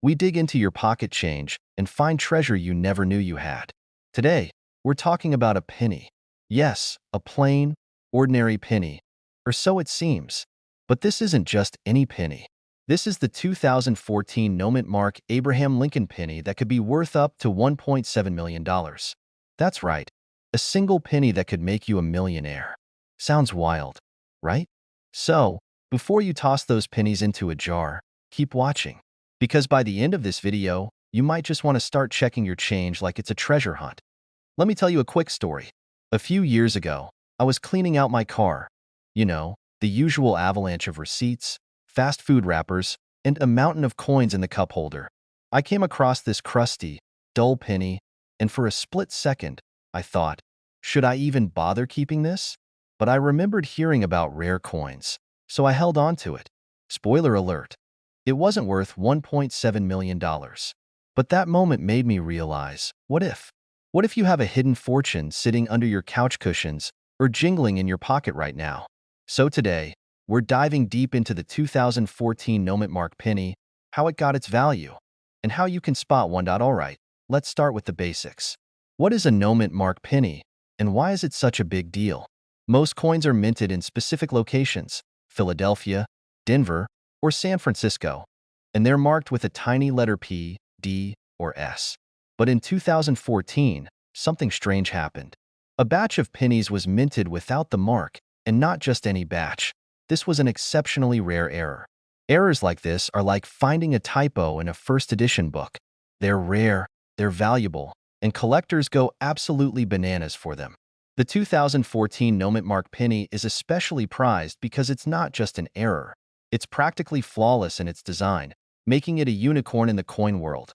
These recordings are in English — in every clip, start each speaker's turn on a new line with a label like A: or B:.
A: we dig into your pocket change and find treasure you never knew you had. Today, we're talking about a penny. Yes, a plain, ordinary penny, or so it seems. But this isn't just any penny. This is the 2014 no-mint mark Abraham Lincoln penny that could be worth up to $1.7 million. That's right, a single penny that could make you a millionaire. Sounds wild, right? So, before you toss those pennies into a jar, keep watching. Because by the end of this video, you might just want to start checking your change like it's a treasure hunt. Let me tell you a quick story. A few years ago, I was cleaning out my car. You know, the usual avalanche of receipts, fast food wrappers, and a mountain of coins in the cup holder. I came across this crusty, dull penny, and for a split second, I thought, should I even bother keeping this? But I remembered hearing about rare coins, so I held on to it. Spoiler alert, it wasn't worth $1.7 million. But that moment made me realize, what if? What if you have a hidden fortune sitting under your couch cushions or jingling in your pocket right now? So today, we're diving deep into the 2014 no-mint mark penny, how it got its value, and how you can spot one. Alright, let's start with the basics. What is a no-mint mark penny, and why is it such a big deal? Most coins are minted in specific locations, Philadelphia, Denver, or San Francisco, and they're marked with a tiny letter P, D, or S. But in 2014, something strange happened. A batch of pennies was minted without the mark, and not just any batch. This was an exceptionally rare error. Errors like this are like finding a typo in a first edition book. They're rare, they're valuable, and collectors go absolutely bananas for them. The 2014 no-mint mark penny is especially prized because it's not just an error. It's practically flawless in its design, making it a unicorn in the coin world.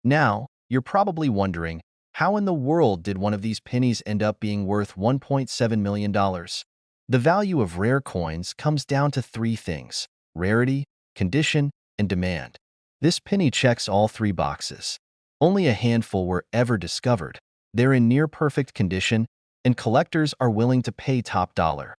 A: Now, you're probably wondering, how in the world did one of these pennies end up being worth $1.7 million? The value of rare coins comes down to three things: rarity, condition, and demand. This penny checks all three boxes. Only a handful were ever discovered. They're in near-perfect condition, and collectors are willing to pay top dollar,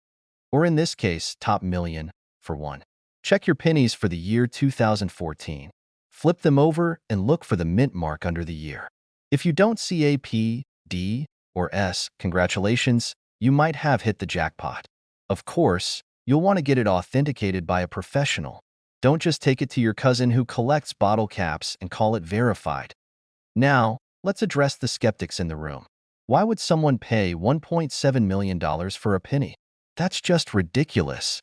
A: or in this case, top million, for one. Check your pennies for the year 2014. Flip them over and look for the mint mark under the year. If you don't see a P, D, or S, congratulations, you might have hit the jackpot. Of course, you'll want to get it authenticated by a professional. Don't just take it to your cousin who collects bottle caps and call it verified. Now, let's address the skeptics in the room. Why would someone pay $1.7 million for a penny? That's just ridiculous.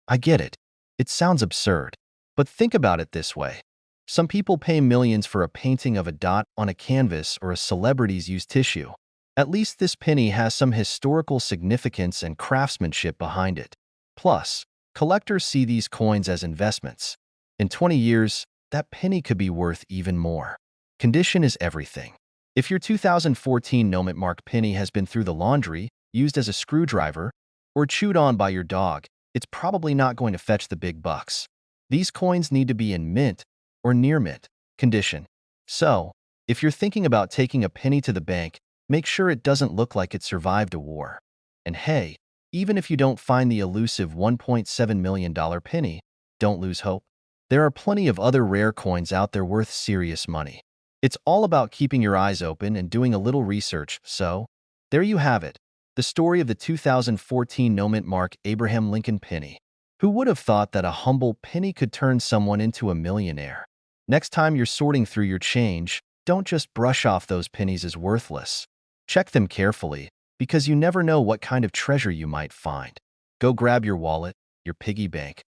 A: I get it. It sounds absurd. But think about it this way. Some people pay millions for a painting of a dot on a canvas or a celebrity's used tissue. At least this penny has some historical significance and craftsmanship behind it. Plus, collectors see these coins as investments. In 20 years, that penny could be worth even more. Condition is everything. If your 2014 no-mint mark penny has been through the laundry, used as a screwdriver, or chewed on by your dog, it's probably not going to fetch the big bucks. These coins need to be in mint or near mint condition. So, if you're thinking about taking a penny to the bank, make sure it doesn't look like it survived a war. And hey, even if you don't find the elusive $1.7 million penny, don't lose hope. There are plenty of other rare coins out there worth serious money. It's all about keeping your eyes open and doing a little research. So, there you have it, the story of the 2014 no-mint mark Abraham Lincoln penny. Who would have thought that a humble penny could turn someone into a millionaire? Next time you're sorting through your change, don't just brush off those pennies as worthless. Check them carefully, because you never know what kind of treasure you might find. Go grab your wallet, your piggy bank,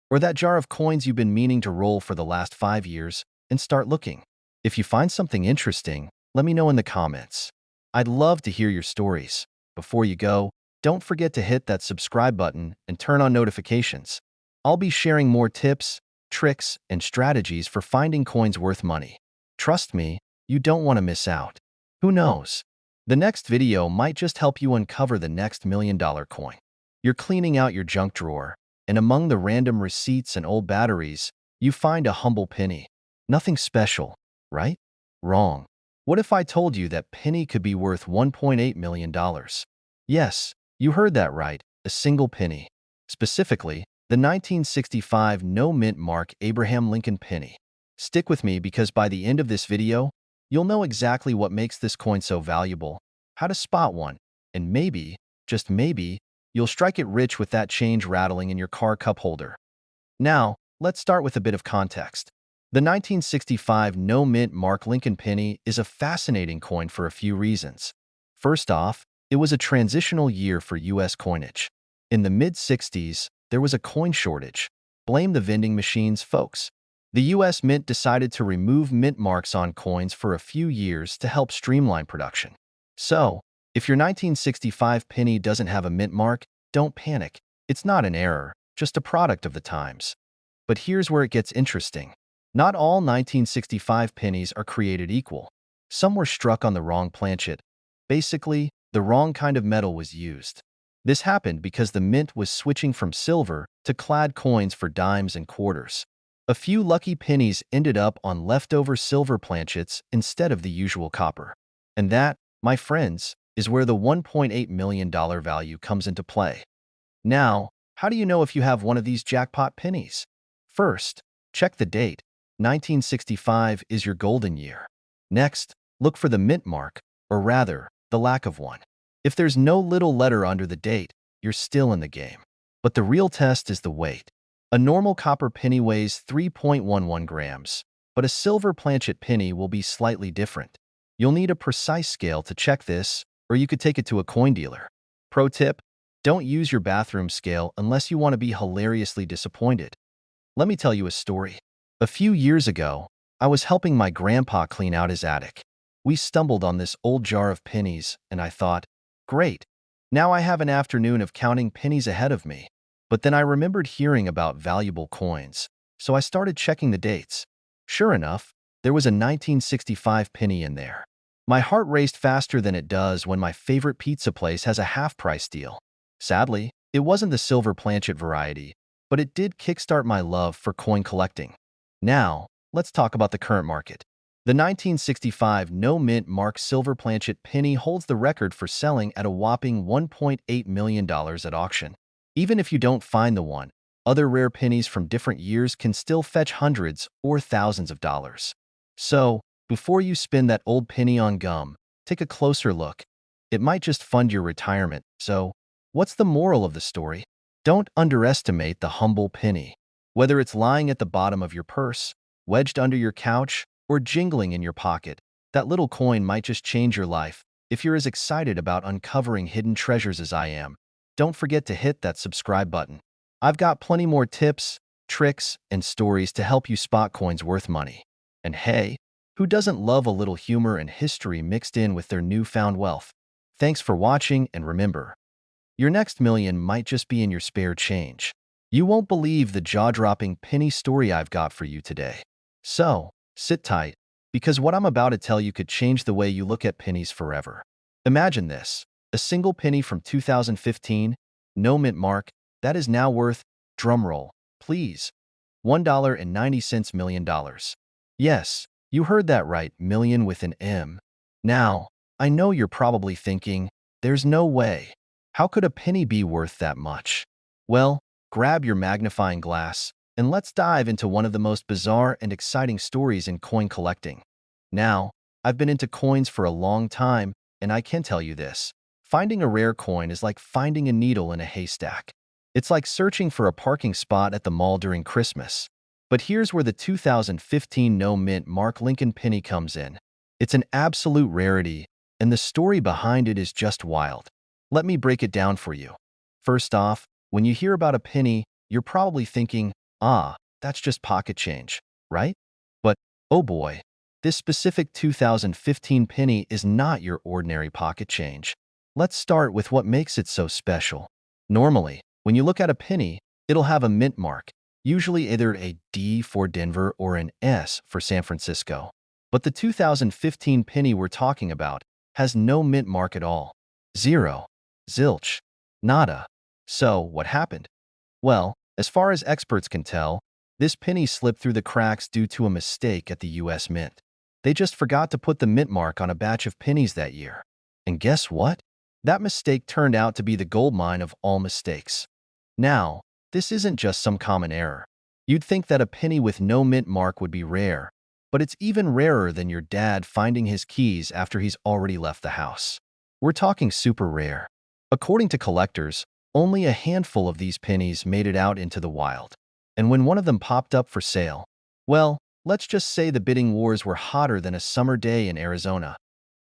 A: or that jar of coins you've been meaning to roll for the last 5 years, and start looking. If you find something interesting, let me know in the comments. I'd love to hear your stories. Before you go, don't forget to hit that subscribe button and turn on notifications. I'll be sharing more tips, tricks, and strategies for finding coins worth money. Trust me, you don't want to miss out. Who knows? The next video might just help you uncover the next $1,000,000 coin. You're cleaning out your junk drawer, and among the random receipts and old batteries, you find a humble penny. Nothing special, right? Wrong. What if I told you that penny could be worth $1.8 million? Yes, you heard that right, a single penny. Specifically, the 1965 no-mint mark Abraham Lincoln penny. Stick with me because by the end of this video, you'll know exactly what makes this coin so valuable, how to spot one, and maybe, just maybe, you'll strike it rich with that change rattling in your car cup holder. Now, let's start with a bit of context. The 1965 no-mint Mark Lincoln penny is a fascinating coin for a few reasons. First off, it was a transitional year for U.S. coinage. In the mid-60s, there was a coin shortage. Blame the vending machines, folks. The U.S. Mint decided to remove mint marks on coins for a few years to help streamline production. So, if your 1965 penny doesn't have a mint mark, don't panic. It's not an error, just a product of the times. But here's where it gets interesting. Not all 1965 pennies are created equal. Some were struck on the wrong planchet. Basically, the wrong kind of metal was used. This happened because the mint was switching from silver to clad coins for dimes and quarters. A few lucky pennies ended up on leftover silver planchets instead of the usual copper. And that, my friends, is where the $1.8 million value comes into play. Now, how do you know if you have one of these jackpot pennies? First, check the date. 1965 is your golden year. Next, look for the mint mark, or rather, the lack of one. If there's no little letter under the date, you're still in the game. But the real test is the weight. A normal copper penny weighs 3.11 grams, but a silver planchet penny will be slightly different. You'll need a precise scale to check this, or you could take it to a coin dealer. Pro tip: don't use your bathroom scale unless you want to be hilariously disappointed. Let me tell you a story. A few years ago, I was helping my grandpa clean out his attic. We stumbled on this old jar of pennies, and I thought, great, now I have an afternoon of counting pennies ahead of me. But then I remembered hearing about valuable coins, so I started checking the dates. Sure enough, there was a 1965 penny in there. My heart raced faster than it does when my favorite pizza place has a half-price deal. Sadly, it wasn't the silver planchet variety, but it did kickstart my love for coin collecting. Now, let's talk about the current market. The 1965 no-mint mark silver planchet penny holds the record for selling at a whopping $1.8 million at auction. Even if you don't find the one, other rare pennies from different years can still fetch hundreds or thousands of dollars. So, before you spend that old penny on gum, take a closer look. It might just fund your retirement. So, what's the moral of the story? Don't underestimate the humble penny. Whether it's lying at the bottom of your purse, wedged under your couch, or jingling in your pocket, that little coin might just change your life. If you're as excited about uncovering hidden treasures as I am, don't forget to hit that subscribe button. I've got plenty more tips, tricks, and stories to help you spot coins worth money. And hey, who doesn't love a little humor and history mixed in with their newfound wealth? Thanks for watching, and remember, your next million might just be in your spare change. You won't believe the jaw-dropping penny story I've got for you today. So, sit tight, because what I'm about to tell you could change the way you look at pennies forever. Imagine this: a single penny from 2015, no mint mark, that is now worth, drumroll, please, $1.90 million. Yes, you heard that right, million with an M. Now, I know you're probably thinking, there's no way. How could a penny be worth that much? Well, grab your magnifying glass, and let's dive into one of the most bizarre and exciting stories in coin collecting. Now, I've been into coins for a long time, and I can tell you this: finding a rare coin is like finding a needle in a haystack. It's like searching for a parking spot at the mall during Christmas. But here's where the 2015 no-mint Mark Lincoln penny comes in. It's an absolute rarity, and the story behind it is just wild. Let me break it down for you. First off, when you hear about a penny, you're probably thinking, that's just pocket change, right? But, oh boy, this specific 2015 penny is not your ordinary pocket change. Let's start with what makes it so special. Normally, when you look at a penny, it'll have a mint mark, usually either a D for Denver or an S for San Francisco. But the 2015 penny we're talking about has no mint mark at all. Zero. Zilch. Nada. So, what happened? Well, as far as experts can tell, this penny slipped through the cracks due to a mistake at the U.S. Mint. They just forgot to put the mint mark on a batch of pennies that year. And guess what? That mistake turned out to be the goldmine of all mistakes. Now, this isn't just some common error. You'd think that a penny with no mint mark would be rare, but it's even rarer than your dad finding his keys after he's already left the house. We're talking super rare. According to collectors, only a handful of these pennies made it out into the wild. And when one of them popped up for sale, well, let's just say the bidding wars were hotter than a summer day in Arizona.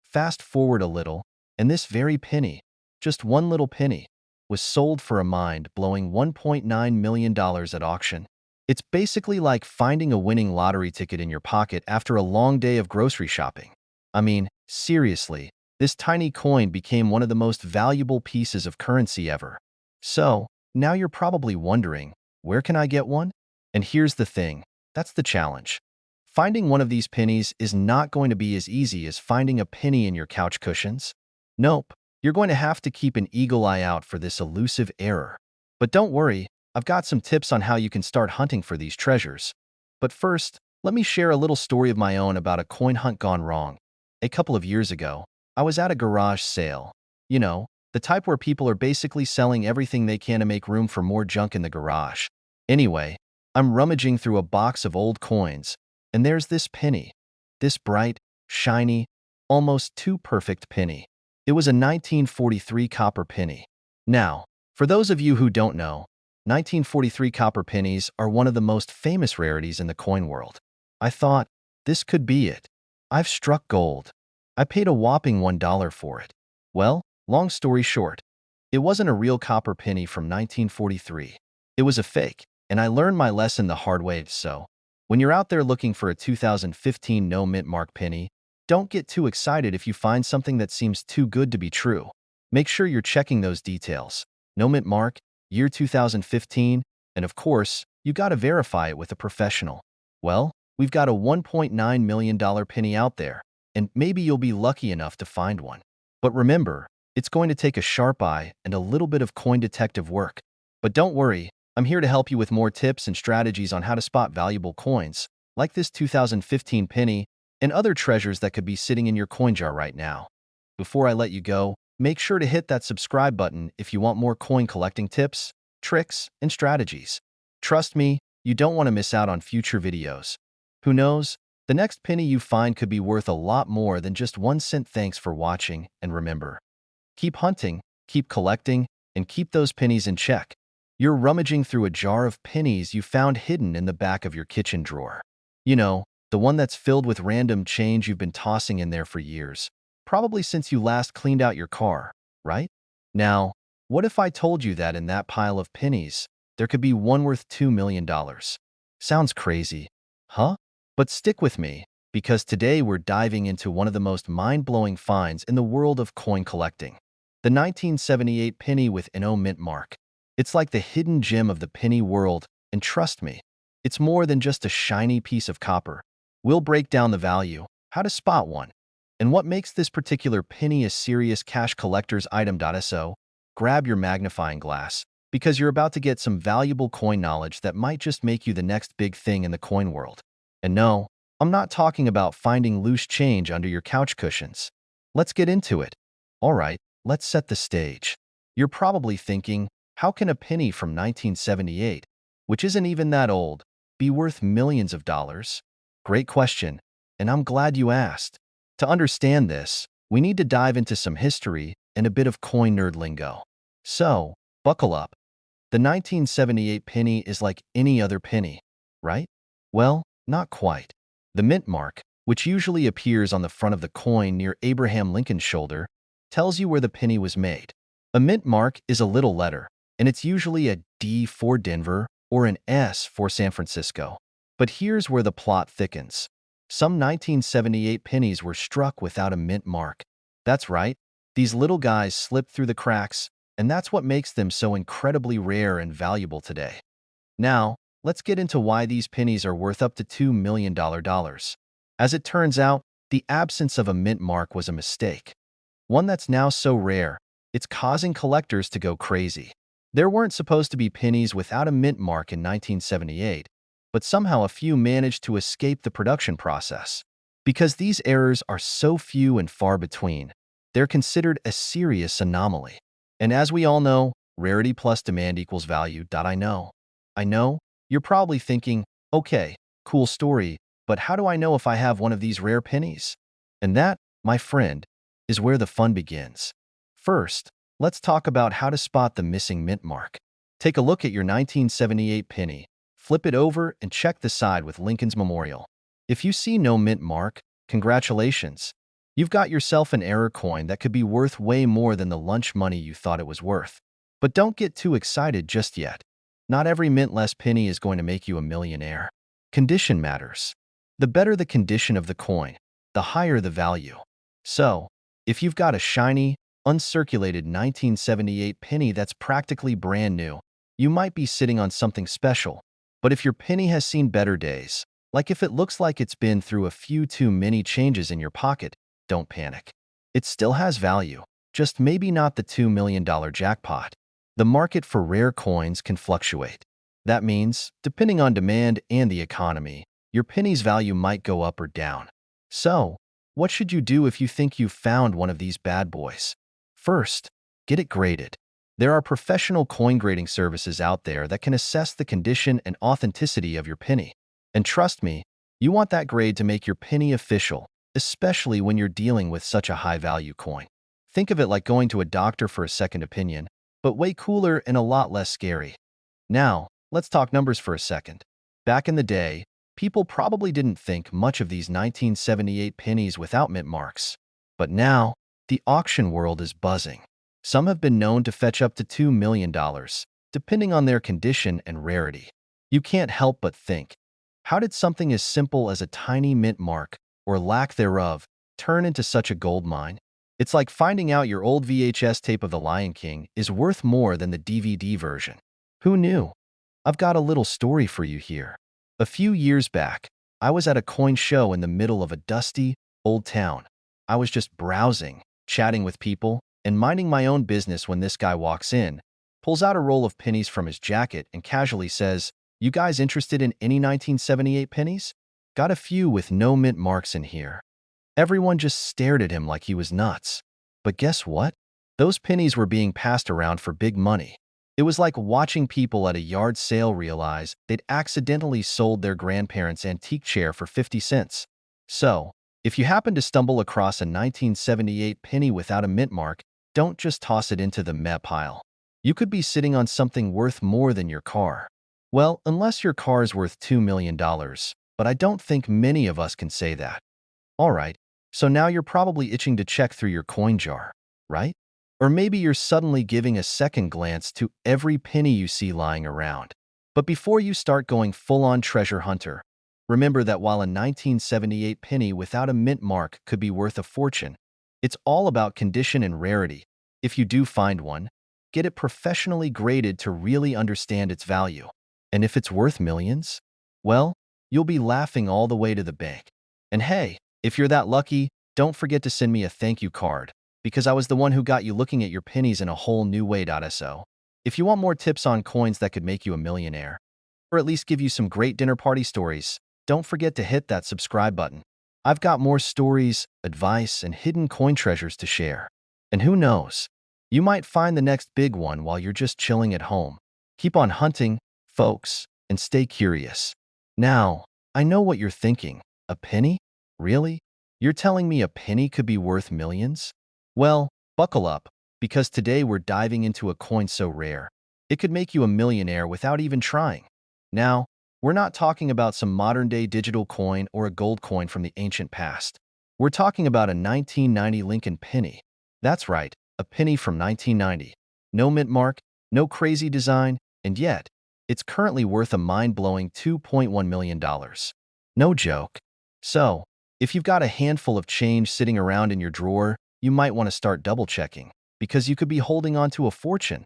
A: Fast forward a little, and this very penny, just one little penny, was sold for a mind-blowing $1.9 million at auction. It's basically like finding a winning lottery ticket in your pocket after a long day of grocery shopping. I mean, seriously, this tiny coin became one of the most valuable pieces of currency ever. So, now you're probably wondering, where can I get one? And here's the thing, that's the challenge. Finding one of these pennies is not going to be as easy as finding a penny in your couch cushions. Nope, you're going to have to keep an eagle eye out for this elusive error. But don't worry, I've got some tips on how you can start hunting for these treasures. But first, let me share a little story of my own about a coin hunt gone wrong. A couple of years ago, I was at a garage sale. You know, the type where people are basically selling everything they can to make room for more junk in the garage. Anyway, I'm rummaging through a box of old coins, and there's this penny. This bright, shiny, almost too perfect penny. It was a 1943 copper penny. Now, for those of you who don't know, 1943 copper pennies are one of the most famous rarities in the coin world. I thought, this could be it. I've struck gold. I paid a whopping $1 for it. Well, long story short, it wasn't a real copper penny from 1943. It was a fake, and I learned my lesson the hard way. So, when you're out there looking for a 2015 no mint mark penny, don't get too excited if you find something that seems too good to be true. Make sure you're checking those details. No mint mark, year 2015, and of course, you gotta verify it with a professional. Well, we've got a $1.9 million penny out there, and maybe you'll be lucky enough to find one. But remember, it's going to take a sharp eye and a little bit of coin detective work. But don't worry, I'm here to help you with more tips and strategies on how to spot valuable coins, like this 2015 penny, and other treasures that could be sitting in your coin jar right now. Before I let you go, make sure to hit that subscribe button if you want more coin collecting tips, tricks, and strategies. Trust me, you don't want to miss out on future videos. Who knows, the next penny you find could be worth a lot more than just 1 cent. Thanks for watching, and remember, keep hunting, keep collecting, and keep those pennies in check. You're rummaging through a jar of pennies you found hidden in the back of your kitchen drawer. You know, the one that's filled with random change you've been tossing in there for years. Probably since you last cleaned out your car, right? Now, what if I told you that in that pile of pennies, there could be one worth $2 million? Sounds crazy, huh? But stick with me, because today we're diving into one of the most mind-blowing finds in the world of coin collecting. The 1978 penny with no mint mark. It's like the hidden gem of the penny world, and trust me, it's more than just a shiny piece of copper. We'll break down the value, how to spot one, and what makes this particular penny a serious cash collector's item. So, grab your magnifying glass, because you're about to get some valuable coin knowledge that might just make you the next big thing in the coin world. And no, I'm not talking about finding loose change under your couch cushions. Let's get into it. Alright, let's set the stage. You're probably thinking, how can a penny from 1978, which isn't even that old, be worth millions of dollars? Great question, and I'm glad you asked. To understand this, we need to dive into some history and a bit of coin nerd lingo. So, buckle up. The 1978 penny is like any other penny, right? Well, not quite. The mint mark, which usually appears on the front of the coin near Abraham Lincoln's shoulder, tells you where the penny was made. A mint mark is a little letter, and it's usually a D for Denver or an S for San Francisco. But here's where the plot thickens. Some 1978 pennies were struck without a mint mark. That's right, these little guys slipped through the cracks, and that's what makes them so incredibly rare and valuable today. Now, let's get into why these pennies are worth up to $2 million. As it turns out, the absence of a mint mark was a mistake. One that's now so rare, it's causing collectors to go crazy. There weren't supposed to be pennies without a mint mark in 1978, but somehow a few managed to escape the production process. Because these errors are so few and far between, they're considered a serious anomaly. And as we all know, rarity plus demand equals value. I know, You're probably thinking, okay, cool story, but how do I know if I have one of these rare pennies? And that, my friend, is where the fun begins. First, let's talk about how to spot the missing mint mark. Take a look at your 1978 penny, flip it over, and check the side with Lincoln's Memorial. If you see no mint mark, congratulations. You've got yourself an error coin that could be worth way more than the lunch money you thought it was worth. But don't get too excited just yet. Not every mintless penny is going to make you a millionaire. Condition matters. The better the condition of the coin, the higher the value. So, if you've got a shiny, uncirculated 1978 penny that's practically brand new, you might be sitting on something special. But if your penny has seen better days, like if it looks like it's been through a few too many changes in your pocket, don't panic. It still has value, just maybe not the $2 million jackpot. The market for rare coins can fluctuate. That means, depending on demand and the economy, your penny's value might go up or down. So, what should you do if you think you've found one of these bad boys? First, get it graded. There are professional coin grading services out there that can assess the condition and authenticity of your penny. And trust me, you want that grade to make your penny official, especially when you're dealing with such a high-value coin. Think of it like going to a doctor for a second opinion, but way cooler and a lot less scary. Now, let's talk numbers for a second. Back in the day, people probably didn't think much of these 1978 pennies without mint marks. But now, the auction world is buzzing. Some have been known to fetch up to $2 million, depending on their condition and rarity. You can't help but think, how did something as simple as a tiny mint mark, or lack thereof, turn into such a gold mine? It's like finding out your old VHS tape of The Lion King is worth more than the DVD version. Who knew? I've got a little story for you here. A few years back, I was at a coin show in the middle of a dusty, old town. I was just browsing, chatting with people, and minding my own business when this guy walks in, pulls out a roll of pennies from his jacket, and casually says, "You guys interested in any 1978 pennies? Got a few with no mint marks in here." Everyone just stared at him like he was nuts. But guess what? Those pennies were being passed around for big money. It was like watching people at a yard sale realize they'd accidentally sold their grandparents' antique chair for 50 cents. So, if you happen to stumble across a 1978 penny without a mint mark, don't just toss it into the meh pile. You could be sitting on something worth more than your car. Well, unless your car is worth $2 million, but I don't think many of us can say that. Alright, so now you're probably itching to check through your coin jar, right? Or maybe you're suddenly giving a second glance to every penny you see lying around. But before you start going full-on treasure hunter, remember that while a 1978 penny without a mint mark could be worth a fortune, it's all about condition and rarity. If you do find one, get it professionally graded to really understand its value. And if it's worth millions, well, you'll be laughing all the way to the bank. And hey, if you're that lucky, don't forget to send me a thank you card, because I was the one who got you looking at your pennies in a whole new way.so. If you want more tips on coins that could make you a millionaire, or at least give you some great dinner party stories, don't forget to hit that subscribe button. I've got more stories, advice, and hidden coin treasures to share. And who knows, you might find the next big one while you're just chilling at home. Keep on hunting, folks, and stay curious. Now, I know what you're thinking. A penny? Really? You're telling me a penny could be worth millions? Well, buckle up, because today we're diving into a coin so rare, it could make you a millionaire without even trying. Now, we're not talking about some modern-day digital coin or a gold coin from the ancient past. We're talking about a 1990 Lincoln penny. That's right, a penny from 1990. No mint mark, no crazy design, and yet, it's currently worth a mind-blowing $2.1 million. No joke. So, if you've got a handful of change sitting around in your drawer, you might want to start double-checking, because you could be holding on to a fortune.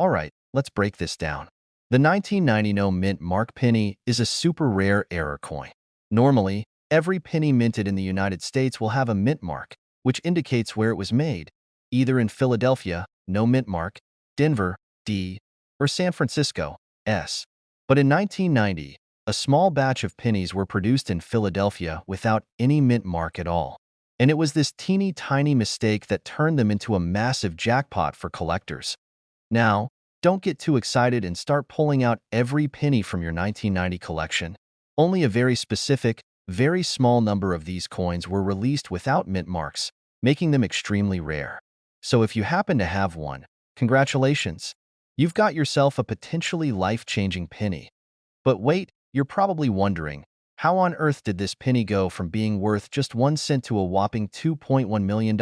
A: Alright, let's break this down. The 1990 no mint mark penny is a super rare error coin. Normally, every penny minted in the United States will have a mint mark, which indicates where it was made, either in Philadelphia, no mint mark, Denver, D, or San Francisco, S. But in 1990, a small batch of pennies were produced in Philadelphia without any mint mark at all. And it was this teeny tiny mistake that turned them into a massive jackpot for collectors. Now, Don't get too excited and start pulling out every penny from your 1990 collection. Only a very specific, very small number of these coins were released without mint marks, making them extremely rare. So if you happen to have one, congratulations. You've got yourself a potentially life-changing penny. But wait, you're probably wondering, how on earth did this penny go from being worth just 1 cent to a whopping $2.1 million?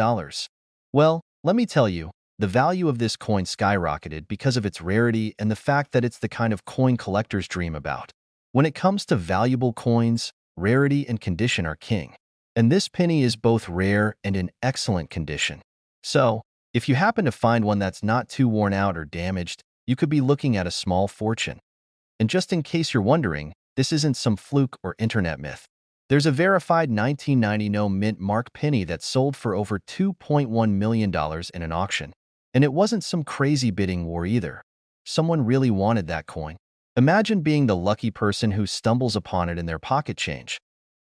A: Well, let me tell you, the value of this coin skyrocketed because of its rarity and the fact that it's the kind of coin collectors dream about. When it comes to valuable coins, rarity and condition are king. And this penny is both rare and in excellent condition. So, if you happen to find one that's not too worn out or damaged, you could be looking at a small fortune. And just in case you're wondering, this isn't some fluke or internet myth. There's a verified 1990 no mint mark penny that sold for over $2.1 million in an auction. And it wasn't some crazy bidding war either. Someone really wanted that coin. Imagine being the lucky person who stumbles upon it in their pocket change.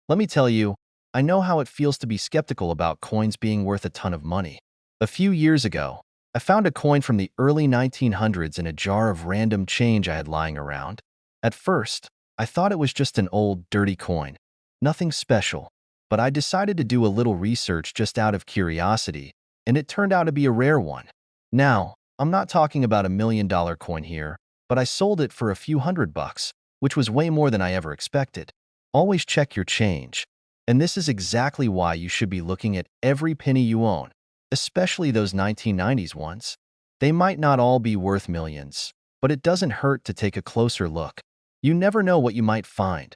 A: Let me tell you, I know how it feels to be skeptical about coins being worth a ton of money. A few years ago, I found a coin from the early 1900s in a jar of random change I had lying around. At first, I thought it was just an old, dirty coin. Nothing special. But I decided to do a little research just out of curiosity, and it turned out to be a rare one. Now, I'm not talking about $1 million coin here, but I sold it for a few $100, which was way more than I ever expected. Always check your change. And this is exactly why you should be looking at every penny you own, especially those 1990s ones. They might not all be worth millions, but it doesn't hurt to take a closer look. You never know what you might find.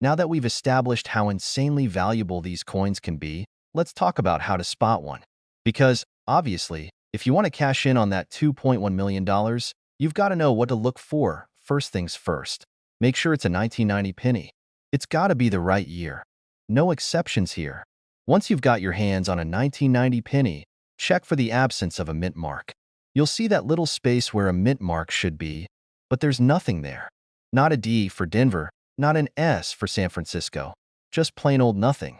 A: Now that we've established how insanely valuable these coins can be, let's talk about how to spot one. Because, obviously, if you want to cash in on that $2.1 million, you've got to know what to look for. First things first, make sure it's a 1990 penny. It's got to be the right year. No exceptions here. Once you've got your hands on a 1990 penny, check for the absence of a mint mark. You'll see that little space where a mint mark should be, but there's nothing there. Not a D for Denver, not an S for San Francisco. Just plain old nothing.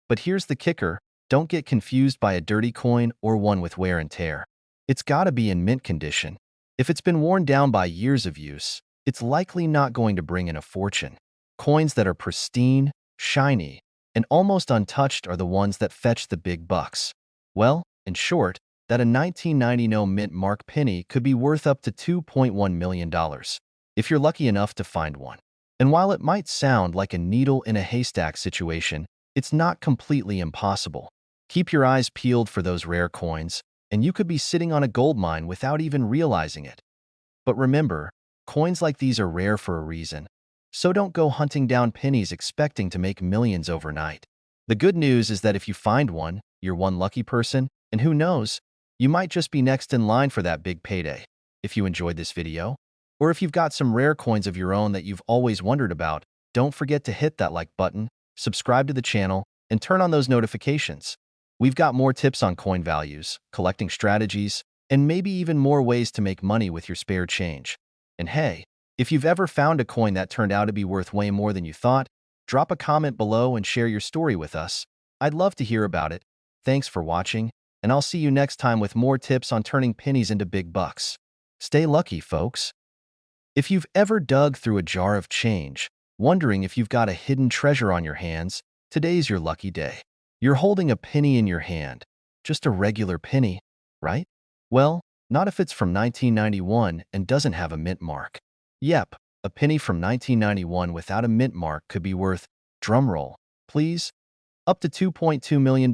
A: But here's the kicker. Don't get confused by a dirty coin or one with wear and tear. It's got to be in mint condition. If it's been worn down by years of use, it's likely not going to bring in a fortune. Coins that are pristine, shiny, and almost untouched are the ones that fetch the big bucks. Well, in short, that a 1990 no mint mark penny could be worth up to $2.1 million, if you're lucky enough to find one. And while it might sound like a needle in a haystack situation, it's not completely impossible. Keep your eyes peeled for those rare coins, and you could be sitting on a gold mine without even realizing it. But remember, coins like these are rare for a reason. So don't go hunting down pennies expecting to make millions overnight. The good news is that if you find one, you're one lucky person, and who knows, you might just be next in line for that big payday. If you enjoyed this video, or if you've got some rare coins of your own that you've always wondered about, don't forget to hit that like button, subscribe to the channel, and turn on those notifications. We've got more tips on coin values, collecting strategies, and maybe even more ways to make money with your spare change. And hey, if you've ever found a coin that turned out to be worth way more than you thought, drop a comment below and share your story with us. I'd love to hear about it. Thanks for watching, and I'll see you next time with more tips on turning pennies into big bucks. Stay lucky, folks. If you've ever dug through a jar of change, wondering if you've got a hidden treasure on your hands, today's your lucky day. You're holding a penny in your hand. Just a regular penny, right? Well, not if it's from 1991 and doesn't have a mint mark. Yep, a penny from 1991 without a mint mark could be worth, drumroll, please, up to $2.2 million.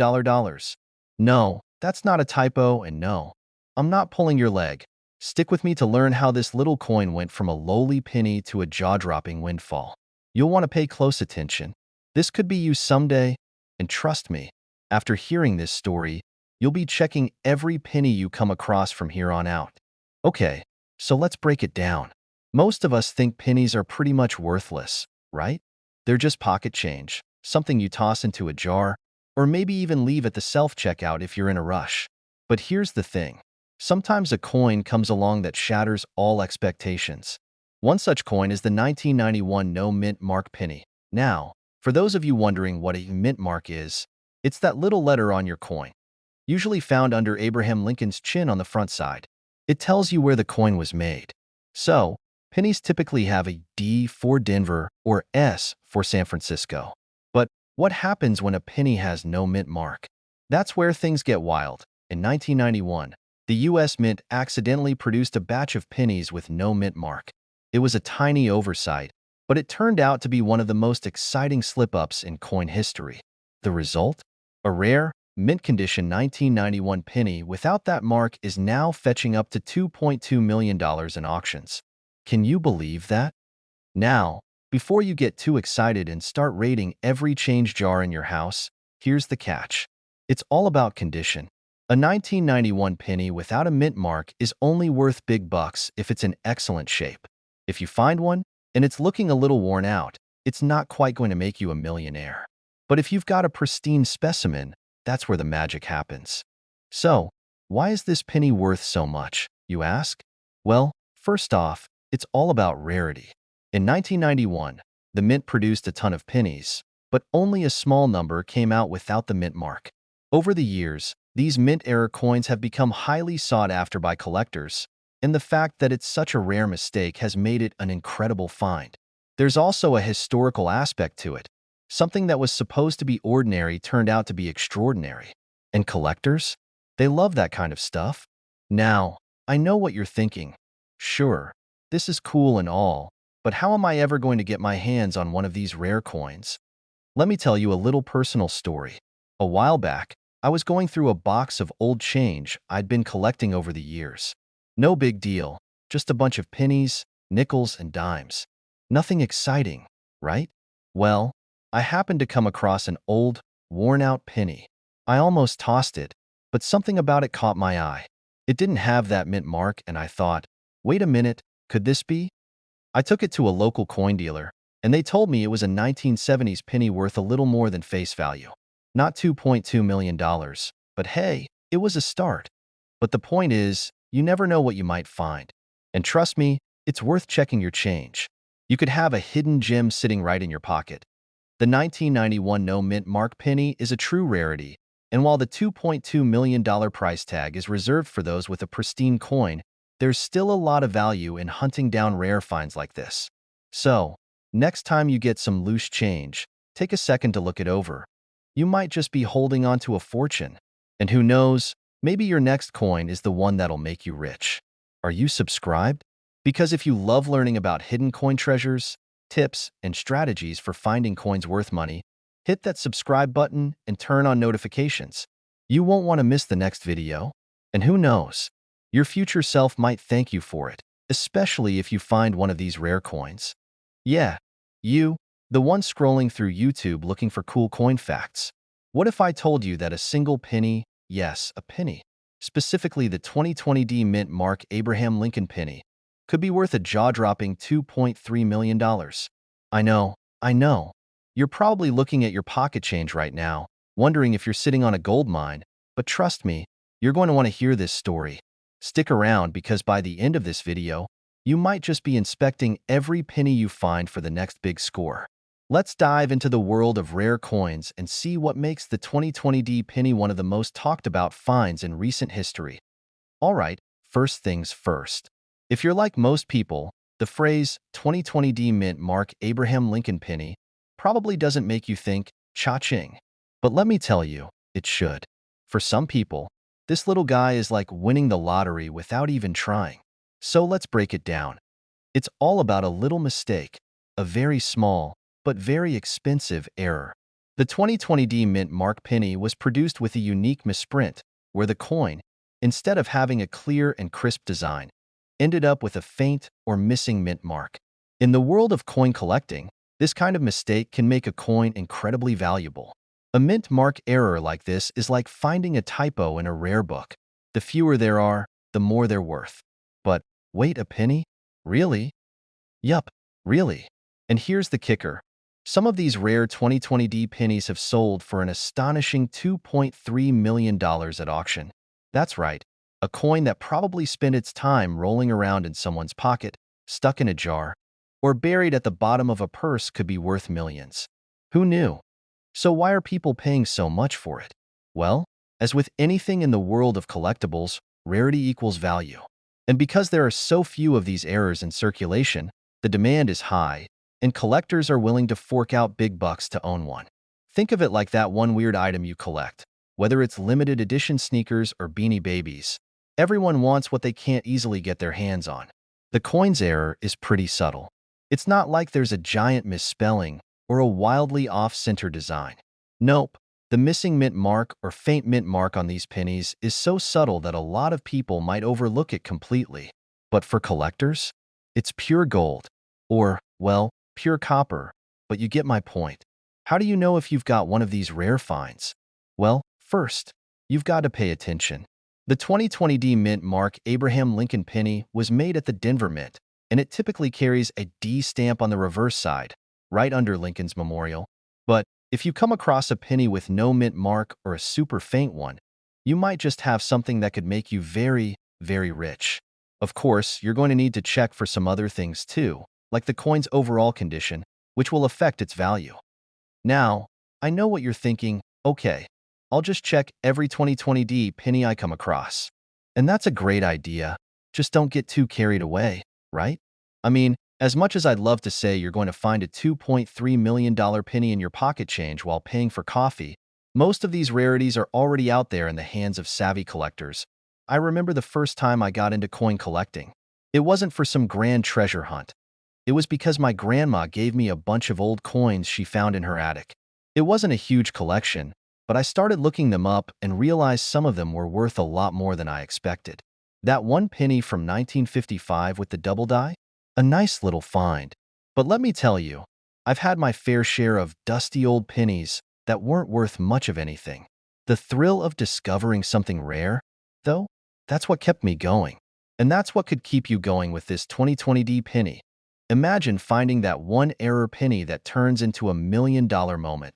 A: No, that's not a typo, and no, I'm not pulling your leg. Stick with me to learn how this little coin went from a lowly penny to a jaw-dropping windfall. You'll want to pay close attention. This could be you someday, and trust me, after hearing this story, you'll be checking every penny you come across from here on out. Okay, so let's break it down. Most of us think pennies are pretty much worthless, right? They're just pocket change, something you toss into a jar, or maybe even leave at the self-checkout if you're in a rush. But here's the thing. Sometimes a coin comes along that shatters all expectations. One such coin is the 1991 no mint mark penny. Now, for those of you wondering what a mint mark is, it's that little letter on your coin, usually found under Abraham Lincoln's chin on the front side. It tells you where the coin was made. So, pennies typically have a D for Denver or S for San Francisco. But what happens when a penny has no mint mark? That's where things get wild. In 1991, the U.S. Mint accidentally produced a batch of pennies with no mint mark. It was a tiny oversight, but it turned out to be one of the most exciting slip-ups in coin history. The result? A rare, mint-condition 1991 penny without that mark is now fetching up to $2.2 million in auctions. Can you believe that? Now, before you get too excited and start rating every change jar in your house, here's the catch. It's all about condition. A 1991 penny without a mint mark is only worth big bucks if it's in excellent shape. If you find one and it's looking a little worn out, it's not quite going to make you a millionaire. But if you've got a pristine specimen, that's where the magic happens. So, why is this penny worth so much, you ask? Well, first off, it's all about rarity. In 1991, the mint produced a ton of pennies, but only a small number came out without the mint mark. Over the years, these mint-era coins have become highly sought after by collectors, and the fact that it's such a rare mistake has made it an incredible find. There's also a historical aspect to it. Something that was supposed to be ordinary turned out to be extraordinary. And collectors? They love that kind of stuff. Now, I know what you're thinking. Sure, this is cool and all, but how am I ever going to get my hands on one of these rare coins? Let me tell you a little personal story. A while back, I was going through a box of old change I'd been collecting over the years. No big deal, just a bunch of pennies, nickels, and dimes. Nothing exciting, right? Well, I happened to come across an old, worn-out penny. I almost tossed it, but something about it caught my eye. It didn't have that mint mark, and I thought, wait a minute, could this be? I took it to a local coin dealer, and they told me it was a 1970s penny worth a little more than face value. Not $2.2 million, but hey, it was a start. But the point is, you never know what you might find. And trust me, it's worth checking your change. You could have a hidden gem sitting right in your pocket. The 1991 no mint mark penny is a true rarity, and while the $2.2 million price tag is reserved for those with a pristine coin, there's still a lot of value in hunting down rare finds like this. So, next time you get some loose change, take a second to look it over. You might just be holding on to a fortune. And who knows, maybe your next coin is the one that'll make you rich. Are you subscribed? Because if you love learning about hidden coin treasures, tips, and strategies for finding coins worth money, hit that subscribe button and turn on notifications. You won't want to miss the next video. And who knows, your future self might thank you for it, especially if you find one of these rare coins. Yeah, you, the one scrolling through YouTube looking for cool coin facts. What if I told you that a single penny, yes, a penny, specifically the 2020 D Mint Mark Abraham Lincoln penny, could be worth a jaw-dropping $2.3 million? I know. You're probably looking at your pocket change right now, wondering if you're sitting on a gold mine, but trust me, you're going to want to hear this story. Stick around because by the end of this video, you might just be inspecting every penny you find for the next big score. Let's dive into the world of rare coins and see what makes the 2020 D penny one of the most talked about finds in recent history. Alright, first things first. If you're like most people, the phrase 2020 D Mint Mark Abraham Lincoln penny probably doesn't make you think, cha-ching. But let me tell you, it should. For some people, this little guy is like winning the lottery without even trying. So let's break it down. It's all about a little mistake, a very small, but very expensive error. The 2020 D Mint Mark penny was produced with a unique misprint, where the coin, instead of having a clear and crisp design, ended up with a faint or missing mint mark. In the world of coin collecting, this kind of mistake can make a coin incredibly valuable. A mint mark error like this is like finding a typo in a rare book. The fewer there are, the more they're worth. But wait, a penny? Really? Yup, really. And here's the kicker. Some of these rare 2020 D pennies have sold for an astonishing $2.3 million at auction. That's right, a coin that probably spent its time rolling around in someone's pocket, stuck in a jar, or buried at the bottom of a purse could be worth millions. Who knew? So why are people paying so much for it? Well, as with anything in the world of collectibles, rarity equals value. And because there are so few of these errors in circulation, the demand is high, and collectors are willing to fork out big bucks to own one. Think of it like that one weird item you collect. Whether it's limited edition sneakers or Beanie Babies, everyone wants what they can't easily get their hands on. The coin's error is pretty subtle. It's not like there's a giant misspelling or a wildly off-center design. Nope, the missing mint mark or faint mint mark on these pennies is so subtle that a lot of people might overlook it completely. But for collectors, it's pure gold. Or, well, pure copper. But you get my point. How do you know if you've got one of these rare finds? Well, first, you've got to pay attention. The 2020D Mint Mark Abraham Lincoln penny was made at the Denver Mint, and it typically carries a D stamp on the reverse side, right under Lincoln's memorial. But if you come across a penny with no mint mark or a super faint one, you might just have something that could make you very, very rich. Of course, you're going to need to check for some other things too, like the coin's overall condition, which will affect its value. Now, I know what you're thinking. Okay, I'll just check every 2020D penny I come across. And that's a great idea. Just don't get too carried away, right? I mean, as much as I'd love to say you're going to find a $2.3 million penny in your pocket change while paying for coffee, most of these rarities are already out there in the hands of savvy collectors. I remember the first time I got into coin collecting. It wasn't for some grand treasure hunt. It was because my grandma gave me a bunch of old coins she found in her attic. It wasn't a huge collection, but I started looking them up and realized some of them were worth a lot more than I expected. That one penny from 1955 with the double die? A nice little find. But let me tell you, I've had my fair share of dusty old pennies that weren't worth much of anything. The thrill of discovering something rare, though, that's what kept me going. And that's what could keep you going with this 2020D penny. Imagine finding that one error penny that turns into $1 million moment.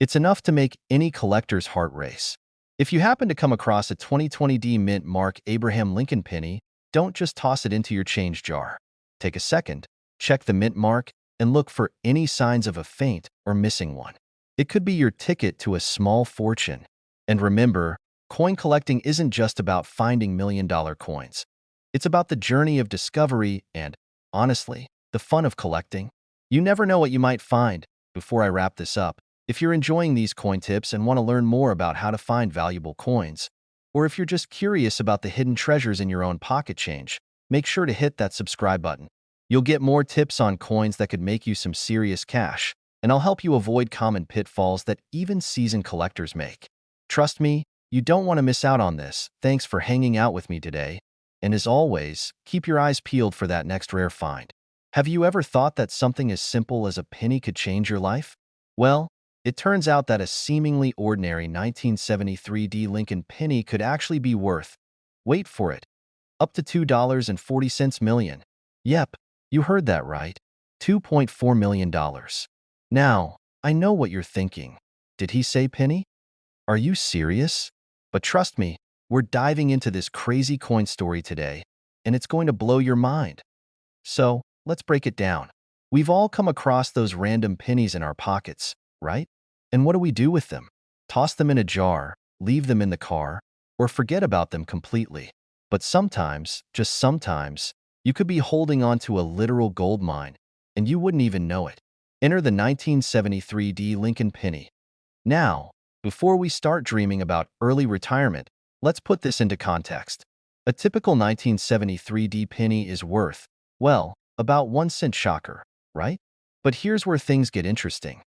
A: It's enough to make any collector's heart race. If you happen to come across a 2020D Mint Mark Abraham Lincoln penny, don't just toss it into your change jar. Take a second, check the mint mark, and look for any signs of a faint or missing one. It could be your ticket to a small fortune. And remember, coin collecting isn't just about finding million-dollar coins. It's about the journey of discovery and, honestly, the fun of collecting. You never know what you might find. Before I wrap this up, if you're enjoying these coin tips and want to learn more about how to find valuable coins, or if you're just curious about the hidden treasures in your own pocket change, make sure to hit that subscribe button. You'll get more tips on coins that could make you some serious cash, and I'll help you avoid common pitfalls that even seasoned collectors make. Trust me, you don't want to miss out on this. Thanks for hanging out with me today. And as always, keep your eyes peeled for that next rare find. Have you ever thought that something as simple as a penny could change your life? Well, it turns out that a seemingly ordinary 1973D Lincoln penny could actually be worth, wait for it, up to $2.40 million. Yep, you heard that right. $2.4 million. Now, I know what you're thinking. Did he say penny? Are you serious? But trust me, we're diving into this crazy coin story today, and it's going to blow your mind. So, let's break it down. We've all come across those random pennies in our pockets, right? And what do we do with them? Toss them in a jar, leave them in the car, or forget about them completely. But sometimes, just sometimes, you could be holding on to a literal gold mine, and you wouldn't even know it. Enter the 1973D Lincoln penny. Now, before we start dreaming about early retirement, let's put this into context. A typical 1973D penny is worth, well, about 1 cent, shocker, right? But here's where things get interesting.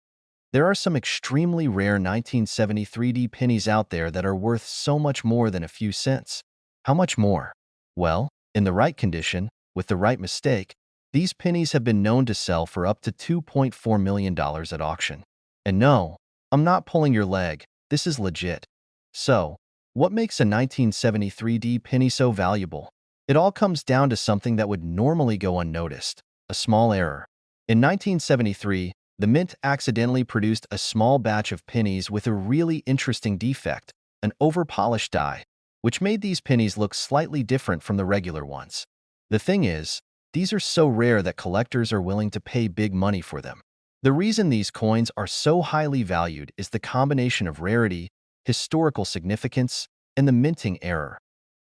A: There are some extremely rare 1973D pennies out there that are worth so much more than a few cents. How much more? Well, in the right condition, with the right mistake, these pennies have been known to sell for up to $2.4 million at auction. And no, I'm not pulling your leg, this is legit. So, what makes a 1973D penny so valuable? It all comes down to something that would normally go unnoticed, a small error. In 1973, the Mint accidentally produced a small batch of pennies with a really interesting defect, an over-polished die, which made these pennies look slightly different from the regular ones. The thing is, these are so rare that collectors are willing to pay big money for them. The reason these coins are so highly valued is the combination of rarity, historical significance, and the minting error.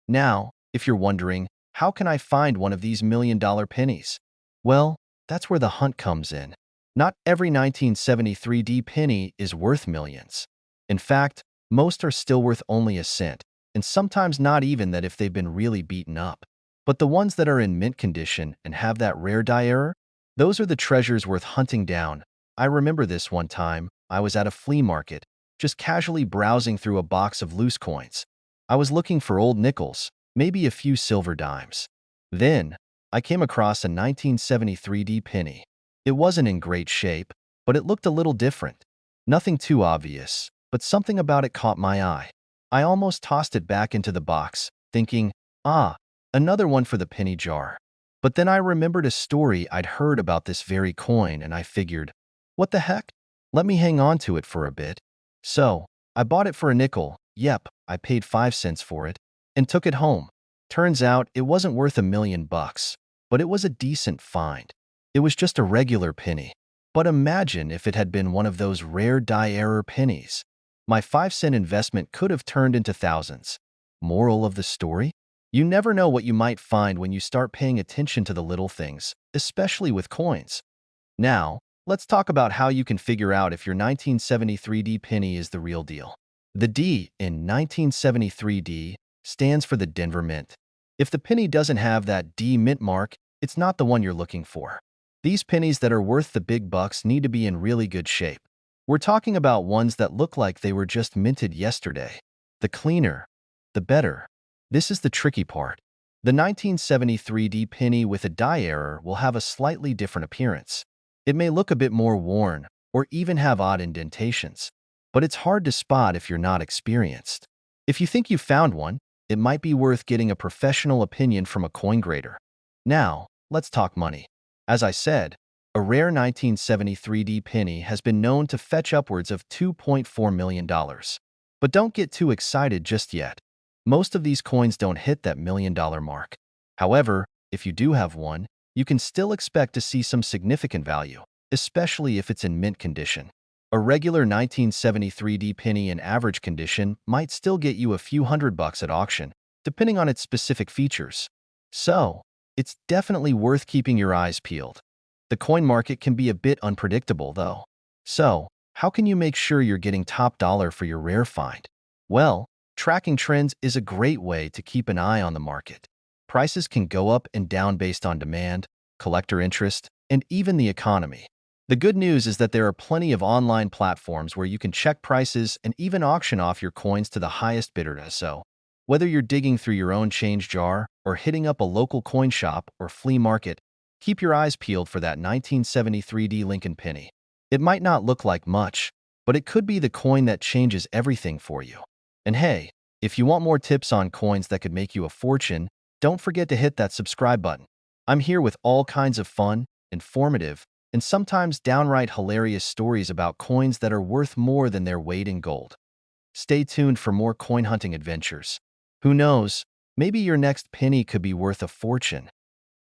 A: Now, if you're wondering, how can I find one of these million-dollar pennies? Well, that's where the hunt comes in. Not every 1973 D penny is worth millions. In fact, most are still worth only a cent, and sometimes not even that if they've been really beaten up. But the ones that are in mint condition and have that rare die error, those are the treasures worth hunting down. I remember this one time. I was at a flea market, just casually browsing through a box of loose coins. I was looking for old nickels, maybe a few silver dimes. Then, I came across a 1973 D penny. It wasn't in great shape, but it looked a little different. Nothing too obvious, but something about it caught my eye. I almost tossed it back into the box, thinking, ah, another one for the penny jar. But then I remembered a story I'd heard about this very coin and I figured, what the heck? Let me hang on to it for a bit. So, I bought it for a nickel. Yep, I paid 5 cents for it and took it home. Turns out it wasn't worth $1,000,000, but it was a decent find. It was just a regular penny. But imagine if it had been one of those rare die error pennies. My 5-cent investment could have turned into thousands. Moral of the story? You never know what you might find when you start paying attention to the little things, especially with coins. Now, let's talk about how you can figure out if your 1973 D penny is the real deal. The D in 1973 D stands for the Denver Mint. If the penny doesn't have that D mint mark, it's not the one you're looking for. These pennies that are worth the big bucks need to be in really good shape. We're talking about ones that look like they were just minted yesterday. The cleaner, the better. This is the tricky part. The 1973 D penny with a die error will have a slightly different appearance. It may look a bit more worn or even have odd indentations, but it's hard to spot if you're not experienced. If you think you found one, it might be worth getting a professional opinion from a coin grader. Now, let's talk money. As I said, a rare 1973 D penny has been known to fetch upwards of $2.4 million. But don't get too excited just yet. Most of these coins don't hit that $1,000,000 mark. However, if you do have one, you can still expect to see some significant value, especially if it's in mint condition. A regular 1973 D penny in average condition might still get you a few $100 at auction, depending on its specific features. So, it's definitely worth keeping your eyes peeled. The coin market can be a bit unpredictable, though. So, how can you make sure you're getting top dollar for your rare find? Well, tracking trends is a great way to keep an eye on the market. Prices can go up and down based on demand, collector interest, and even the economy. The good news is that there are plenty of online platforms where you can check prices and even auction off your coins to the highest bidder. So, whether you're digging through your own change jar or hitting up a local coin shop or flea market, keep your eyes peeled for that 1973 D Lincoln penny. It might not look like much, but it could be the coin that changes everything for you. And hey, if you want more tips on coins that could make you a fortune, don't forget to hit that subscribe button. I'm here with all kinds of fun, informative, and sometimes downright hilarious stories about coins that are worth more than their weight in gold. Stay tuned for more coin hunting adventures. Who knows, maybe your next penny could be worth a fortune.